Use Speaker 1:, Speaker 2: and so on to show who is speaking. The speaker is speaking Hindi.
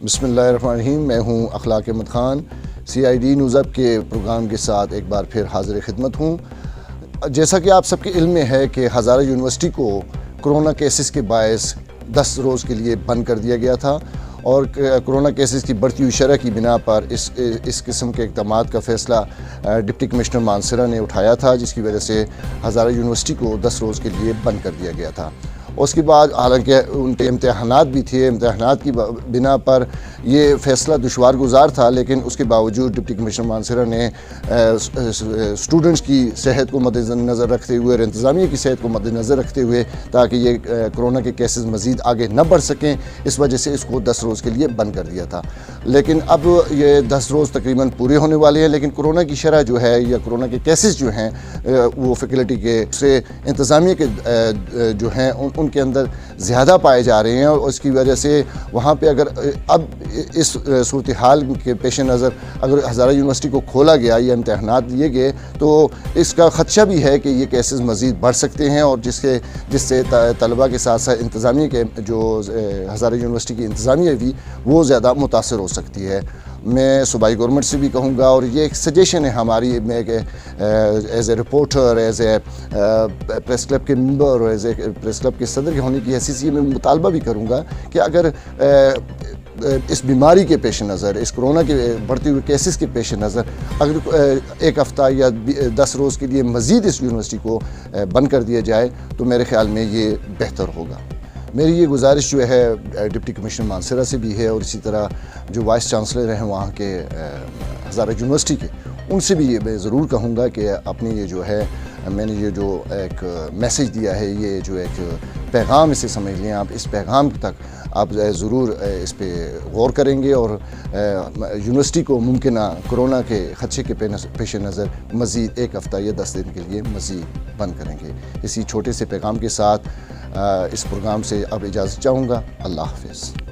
Speaker 1: बिस्मिल्लाहिर्रहमानिर्रहीम। मैं हूँ Akhlaq Ahmed Khan, CID news up के प्रोग्राम के साथ एक बार फिर हाज़िर खिदमत हूँ। जैसा कि आप सबके इल्म में है कि हज़ारा यूनिवर्सिटी को कोरोना केसेस के बायस 10 रोज़ के लिए बंद कर दिया गया था और कोरोना केसेस की बढ़ती हुई शरह की बिना पर इस किस्म के इक़दामात का फ़ैसला डिप्टी कमिश्नर मानसरा ने उठाया था, जिसकी वजह से हज़ारा यूनिवर्सिटी को 10 रोज़ के लिए बंद कर दिया गया था। उसके बाद हालांकि उनके इम्तहानात भी थे, इम्तहानात की बिना पर ये फ़ैसला दुश्वार गुजार था, लेकिन उसके बावजूद डिप्टी कमिश्नर मानसरा ने स्टूडेंट्स की सेहत को मद्देनज़र रखते हुए और इंतज़ामिया की सेहत को मद्देनज़र रखते हुए, ताकि ये कोरोना के केसेस मज़ीद आगे न बढ़ सकें, इस वजह से इसको 10 रोज़ के लिए बंद कर दिया था। लेकिन अब ये 10 रोज़ तकरीबन पूरे होने वाले हैं, लेकिन कोरोना की शरह जो है या कोरोना के केसेस जो हैं वो फैकल्टी के से इंतज़ामिया के जो हैं उनके अंदर ज़्यादा पाए जा रहे हैं, और उसकी वजह से वहाँ पे अगर अब इस सूरत हाल के पेश नज़र अगर हज़ारा यूनिवर्सिटी को खोला गया या इम्तहानात लिए गए तो इसका ख़दशा भी है कि ये केसेस मज़ीद बढ़ सकते हैं, और जिससे तलबा के साथ साथ इंतज़ामिया के जो हज़ारा यूनिवर्सिटी की इंतज़ामिया भी वो ज़्यादा मुतासर हो सकती है। मैं सूबाई गवर्नमेंट से भी कहूँगा, और ये एक सजेशन है हमारी, मैं as a reporter, as a press club के मेंबर और एज ए प्रेस क्लब के सदर होने की हैसियत से मैं मुतालबा भी करूँगा कि अगर इस बीमारी के पेश नज़र, इस कोरोना के बढ़ते हुए केसेस के पेश नज़र अगर एक हफ़्ता या 10 रोज़ के लिए मज़ीद इस यूनिवर्सिटी को बंद कर दिया जाए तो मेरे ख़्याल में ये बेहतर होगा। मेरी ये गुजारिश जो है डिप्टी कमिश्नर मानसरा से भी है, और इसी तरह जो वाइस चांसलर हैं वहाँ के हज़ारा यूनिवर्सिटी के, उनसे भी मैं ज़रूर कहूँगा कि अपनी ये जो है, मैंने ये जो एक मैसेज दिया है, ये जो एक पैगाम इसे समझ लें आप, इस पैगाम तक आप ज़रूर इस पे गौर करेंगे और यूनिवर्सिटी को मुमकिन कोरोना के ख़दशे के पेश नज़र मज़ीद एक हफ़्ता या 10 दिन के लिए मज़ीद बंद करेंगे। इसी छोटे से पैगाम के साथ इस प्रोग्राम से अब इजाज़त चाहूँगा। अल्लाह हाफ़िज़।